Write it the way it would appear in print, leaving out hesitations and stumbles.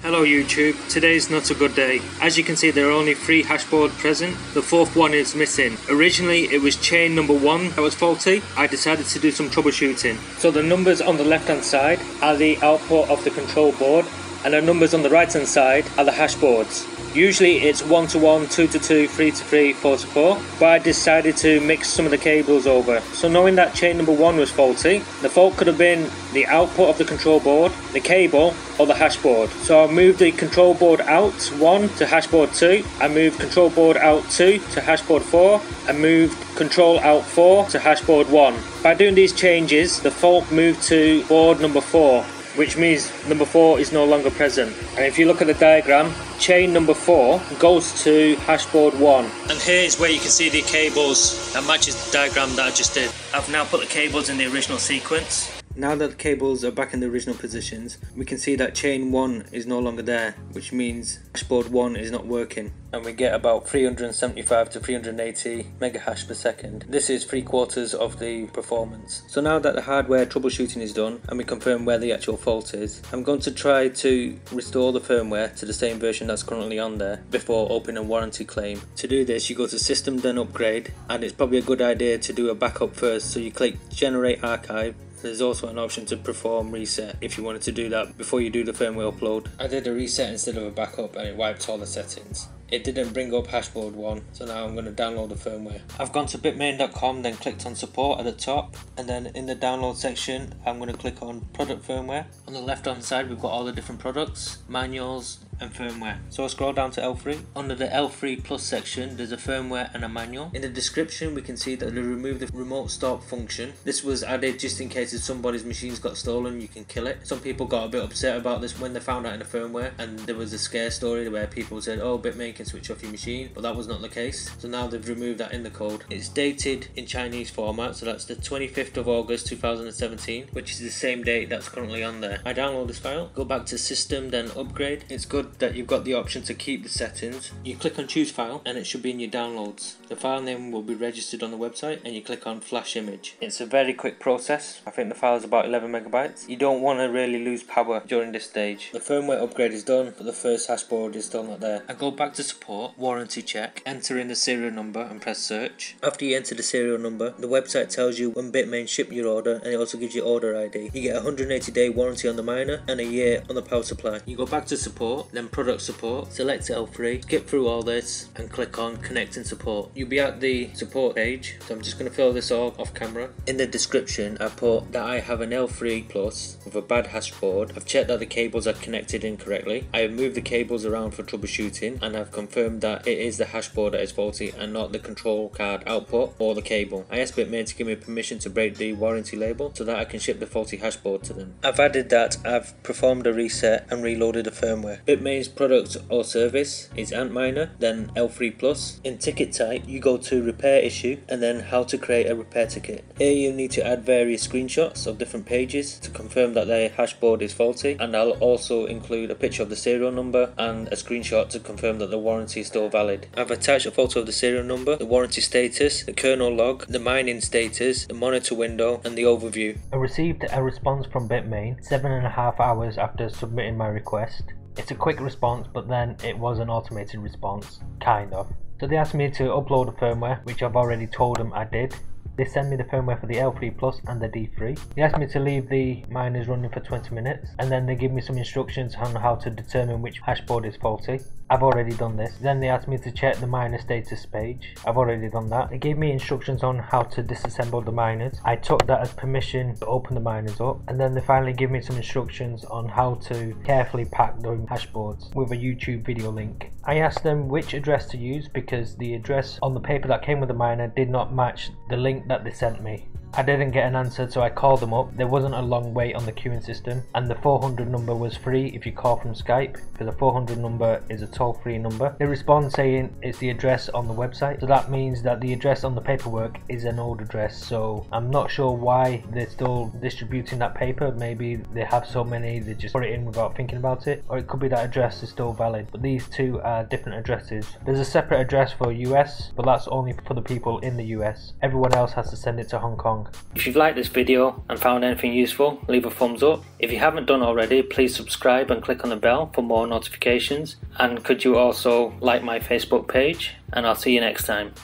Hello YouTube, today's not a good day. As you can see, there are only 3 hashboards present. The 4th one is missing. Originally it was chain number 1 that was faulty. I decided to do some troubleshooting. So the numbers on the left hand side are the output of the control board, and the numbers on the right hand side are the hashboards. Usually it's 1 to 1, 2 to 2, 3 to 3, 4 to 4, but I decided to mix some of the cables over. So knowing that chain number 1 was faulty, the fault could have been the output of the control board, the cable, or the hashboard. So I moved the control board out 1 to hashboard 2, I moved control board out 2 to hashboard 4, I moved control out 4 to hashboard 1. By doing these changes, the fault moved to board number 4, which means number 4 is no longer present. And if you look at the diagram, chain number 4 goes to hashboard 1. And here is where you can see the cables that matches the diagram that I just did. I've now put the cables in the original sequence. Now that the cables are back in the original positions, we can see that chain 1 is no longer there, which means hashboard 1 is not working. And we get about 375 to 380 mega hash per second. This is 3/4 of the performance. So now that the hardware troubleshooting is done and we confirm where the actual fault is, I'm going to try to restore the firmware to the same version that's currently on there before opening a warranty claim. To do this, you go to System then Upgrade, and it's probably a good idea to do a backup first, so you click Generate Archive. There's also an option to perform reset if you wanted to do that before you do the firmware upload. I did a reset instead of a backup and it wiped all the settings. It didn't bring up hashboard 1, so now I'm going to download the firmware. I've gone to bitmain.com, then clicked on support at the top, and then in the download section I'm going to click on product firmware. On the left hand side we've got all the different products, manuals and firmware. So I'll scroll down to L3. Under the L3 Plus section there's a firmware and a manual. In the description we can see that they removed the remote stop function. This was added just in case if somebody's machines got stolen, you can kill it. Some people got a bit upset about this when they found out in the firmware, and there was a scare story where people said, oh, Bitmain can switch off your machine, but that was not the case. So now they've removed that in the code. It's dated in Chinese format, so that's the 25th of August 2017, which is the same date that's currently on there. I download this file, go back to System then Upgrade. It's good that you've got the option to keep the settings. You click on choose file and it should be in your downloads. The file name will be registered on the website and you click on flash image. It's a very quick process. I think the file is about 11 megabytes. You don't want to really lose power during this stage. The firmware upgrade is done, but the first hashboard is still not there. I go back to support, warranty check, enter in the serial number and press search. After you enter the serial number, the website tells you when Bitmain shipped your order, and it also gives you order ID. You get a 180-day warranty on the miner and a year on the power supply. You go back to support, then product support, select L3, skip through all this and click on connect and support. You'll be at the support page, so I'm just going to fill this all off camera. In the description I put that I have an L3 Plus with a bad hashboard. I've checked that the cables are connected incorrectly. I have moved the cables around for troubleshooting, and I've confirmed that it is the hashboard that is faulty and not the control card output or the cable. I asked Bitmain to give me permission to break the warranty label so that I can ship the faulty hashboard to them. I've added that I've performed a reset and reloaded the firmware. Bitmain's product or service is Antminer, then L3 Plus. In ticket type you go to repair issue and then how to create a repair ticket. Here you need to add various screenshots of different pages to confirm that the hashboard is faulty, and I'll also include a picture of the serial number and a screenshot to confirm that the warranty is still valid. I've attached a photo of the serial number, the warranty status, the kernel log, the mining status, the monitor window and the overview. I received a response from Bitmain 7.5 hours after submitting my request. It's a quick response, but then it was an automated response, kind of. So they asked me to upload the firmware, which I've already told them I did. They sent me the firmware for the L3 Plus and the D3. They asked me to leave the miners running for 20 minutes, and then they give me some instructions on how to determine which hashboard is faulty. I've already done this. Then they asked me to check the miner status page. I've already done that. They gave me instructions on how to disassemble the miners. I took that as permission to open the miners up, and then they finally give me some instructions on how to carefully pack the hashboards with a YouTube video link. I asked them which address to use because the address on the paper that came with the miner did not match the link that they sent me. I didn't get an answer, so I called them up. There wasn't a long wait on the queuing system, and the 400 number was free if you call from Skype, because the 400 number is a toll-free number. They respond saying it's the address on the website, so that means that the address on the paperwork is an old address. So I'm not sure why they're still distributing that paper. Maybe they have so many they just put it in without thinking about it, or it could be that address is still valid, but these two are different addresses. There's a separate address for US, but that's only for the people in the US. Everyone else has to send it to Hong Kong. wrong. If you've liked this video and found anything useful, leave a thumbs up. If you haven't done already, please subscribe and click on the bell for more notifications. And could you also like my Facebook page? And I'll see you next time.